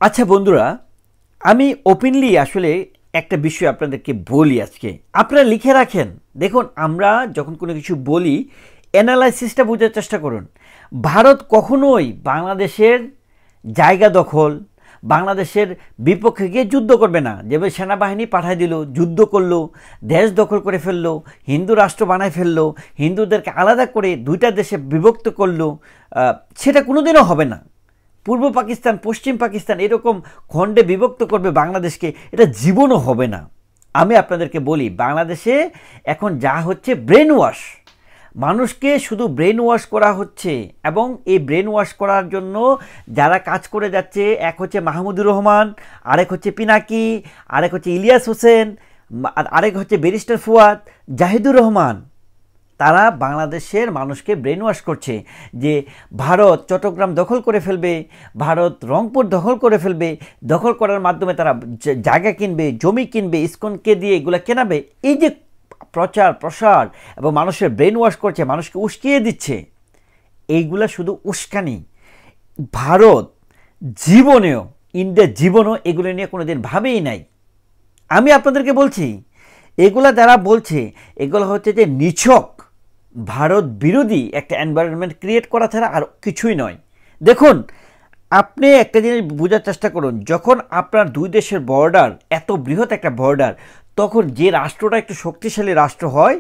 আচ্ছা বন্ধুরা, আমি ওপেনলি আসলে একটা বিষয় আপনাদেরকে বলি আজকে। আপনারা লিখে রাখেন। দেখুন, আমরা যখন কোনো কিছু বলি অ্যানালাইসিসটা বোঝার চেষ্টা করুন। ভারত কখনোই বাংলাদেশের জায়গা দখল, বাংলাদেশের বিপক্ষে গিয়ে যুদ্ধ করবে না। যেভাবে সেনাবাহিনী পাঠায় দিল, যুদ্ধ করলো, দেশ দখল করে ফেললো, হিন্দু রাষ্ট্র বানায় ফেললো, হিন্দুদেরকে আলাদা করে দুইটা দেশে বিভক্ত করলো, সেটা কোনোদিনও হবে না। পূর্ব পাকিস্তান, পশ্চিম পাকিস্তান এরকম খণ্ডে বিভক্ত করবে বাংলাদেশকে, এটা জীবনও হবে না। আমি আপনাদেরকে বলি, বাংলাদেশে এখন যা হচ্ছে ব্রেন ওয়াশ, মানুষকে শুধু ব্রেন ওয়াশ করা হচ্ছে। এবং এই ব্রেন ওয়াশ করার জন্য যারা কাজ করে যাচ্ছে, এক হচ্ছে মাহমুদুর রহমান, আরেক হচ্ছে পিনাকি, আরেক হচ্ছে ইলিয়াস হোসেন, আরেক হচ্ছে ব্যারিস্টার ফুয়াদ, জাহিদুর রহমান। তারা বাংলাদেশের মানুষকে ব্রেন ওয়াশ করছে যে ভারত চট্টগ্রাম দখল করে ফেলবে, ভারত রংপুর দখল করে ফেলবে, দখল করার মাধ্যমে তারা জায়গা কিনবে, জমি কিনবে, ইসকনকে দিয়ে এগুলো কেনাবে। এই যে প্রচার প্রসার এবং মানুষের ব্রেন ওয়াশ করছে, মানুষকে উস্কিয়ে দিচ্ছে, এইগুলা শুধু উস্কানি। ভারত জীবনেও, ইন্ডিয়ার জীবনও এগুলো নিয়ে কোনো দিন ভাবেই নাই। আমি আপনাদেরকে বলছি, এগুলা যারা বলছে এগুলো হচ্ছে যে নিছক ভারত বিরোধী একটা এনভায়রনমেন্ট ক্রিয়েট করা ছাড়া আর কিছুই নয়। দেখুন, আপনি একটা জিনিস বোঝার চেষ্টা করুন, যখন আপনার দুই দেশের বর্ডার এত বৃহৎ একটা বর্ডার, তখন যে রাষ্ট্রটা একটু শক্তিশালী রাষ্ট্র হয়,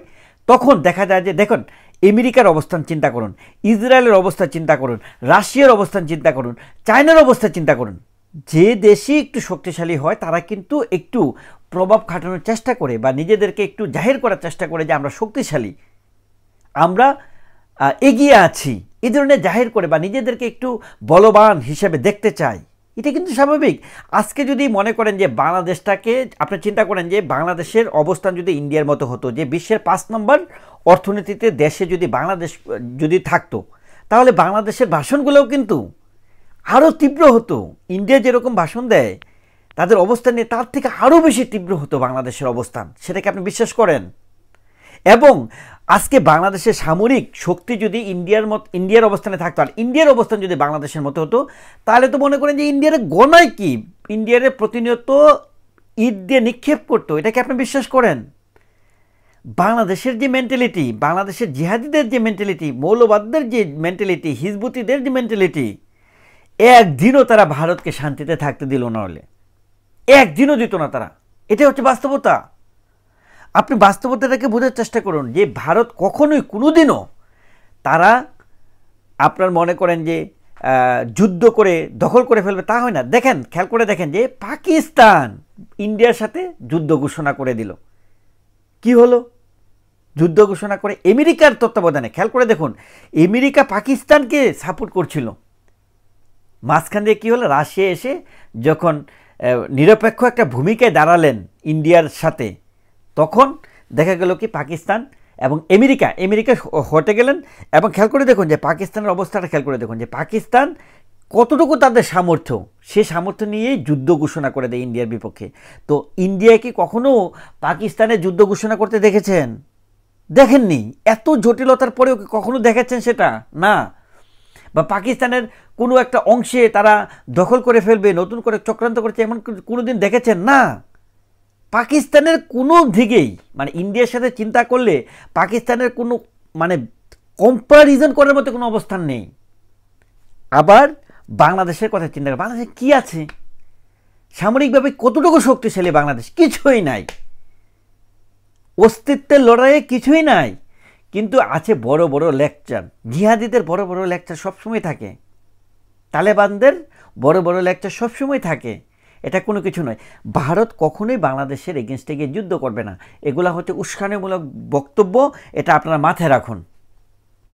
তখন দেখা যায় যে দেখুন, আমেরিকার অবস্থান চিন্তা করুন, ইসরায়েলের অবস্থান চিন্তা করুন, রাশিয়ার অবস্থান চিন্তা করুন, চায়নার অবস্থা চিন্তা করুন। যে দেশই একটু শক্তিশালী হয় তারা কিন্তু একটু প্রভাব খাটানোর চেষ্টা করে বা নিজেদেরকে একটু জাহির করার চেষ্টা করে যে আমরা শক্তিশালী, আমরা এগিয়ে আছি, এই ধরনের জাহির করে বা নিজেদেরকে একটু বলবান হিসেবে দেখতে চাই। এটা কিন্তু স্বাভাবিক। আজকে যদি মনে করেন যে বাংলাদেশটাকে, আপনি চিন্তা করেন যে বাংলাদেশের অবস্থান যদি ইন্ডিয়ার মতো হতো, যে বিশ্বের 5 নম্বর অর্থনীতিতে দেশে যদি বাংলাদেশ যদি থাকতো, তাহলে বাংলাদেশের ভাষণগুলোও কিন্তু আরও তীব্র হতো। ইন্ডিয়া যেরকম ভাষণ দেয় তাদের অবস্থান নিয়ে, তার থেকে আরও বেশি তীব্র হতো বাংলাদেশের অবস্থান। সেটাকে আপনি বিশ্বাস করেন? এবং আজকে বাংলাদেশের সামরিক শক্তি যদি ইন্ডিয়ার অবস্থানে থাকতো, আর ইন্ডিয়ার অবস্থান যদি বাংলাদেশের মতো হতো, তাহলে তো মনে করেন যে ইন্ডিয়ার গণায় কি, ইন্ডিয়ার প্রতিনিয়ত ঈদ দিয়ে নিক্ষেপ করতো। এটাকে আপনি বিশ্বাস করেন? বাংলাদেশের যে মেন্টালিটি, বাংলাদেশের জিহাদিদের যে মেন্টালিটি, মৌলবাদদের যে মেন্টালিটি, হিজবুতিদের যে মেন্টালিটি, একদিনও তারা ভারতকে শান্তিতে থাকতে দিল না, হলে একদিনও দিত না তারা। এটা হচ্ছে বাস্তবতা। আপনি বাস্তবতাটাকে বোঝার চেষ্টা করুন যে ভারত কখনোই কোনোদিনও তারা আপনার মনে করেন যে যুদ্ধ করে দখল করে ফেলবে, তা হয় না। দেখেন, খেয়াল করে দেখেন যে পাকিস্তান ইন্ডিয়ার সাথে যুদ্ধ ঘোষণা করে দিল। কি হলো? যুদ্ধ ঘোষণা করে আমেরিকার তত্ত্বাবধানে, খেয়াল করে দেখুন, আমেরিকা পাকিস্তানকে সাপোর্ট করছিল। মাঝখান দিয়ে কী হলো? রাশিয়া এসে যখন নিরপেক্ষ একটা ভূমিকায় দাঁড়ালেন ইন্ডিয়ার সাথে, তখন দেখা গেল কি পাকিস্তান এবং আমেরিকা হটে গেলেন। এবং খেয়াল করে দেখুন যে পাকিস্তানের অবস্থাটা খেয়াল করে দেখুন যে পাকিস্তান কতটুকু তাদের সামর্থ্য, সে সামর্থ্য নিয়েই যুদ্ধ ঘোষণা করে দেয় ইন্ডিয়ার বিপক্ষে। তো ইন্ডিয়া কি কখনো পাকিস্তানের যুদ্ধ ঘোষণা করতে দেখেছেন? দেখেননি। এত জটিলতার পরেও কি কখনো দেখেছেন সেটা? না। বা পাকিস্তানের কোনো একটা অংশে তারা দখল করে ফেলবে, নতুন করে চক্রান্ত করছে, এমন কোনো দিন দেখেছেন? না। পাকিস্তানের কোনো দিকেই, মানে ইন্ডিয়ার সাথে চিন্তা করলে পাকিস্তানের কোনো মানে কম্পারিজন করার মতো কোনো অবস্থান নেই। আবার বাংলাদেশের কথা চিন্তা করে, বাংলাদেশে কী আছে? সামরিকভাবে কতটুকু শক্তিশালী বাংলাদেশ? কিছুই নাই। অস্তিত্বের লড়াইয়ে কিছুই নাই। কিন্তু আছে বড় বড় লেকচার। জিহাদিদের বড় বড় লেকচার সবসময় থাকে, তালেবানদের বড় বড় লেকচার সবসময় থাকে। এটা কোনো কিছু নয়। ভারত কখনোই বাংলাদেশের এগেনস্টে গিয়ে যুদ্ধ করবে না। এগুলা হচ্ছে উস্কানিমূলক বক্তব্য, এটা আপনারা মাথায় রাখুন।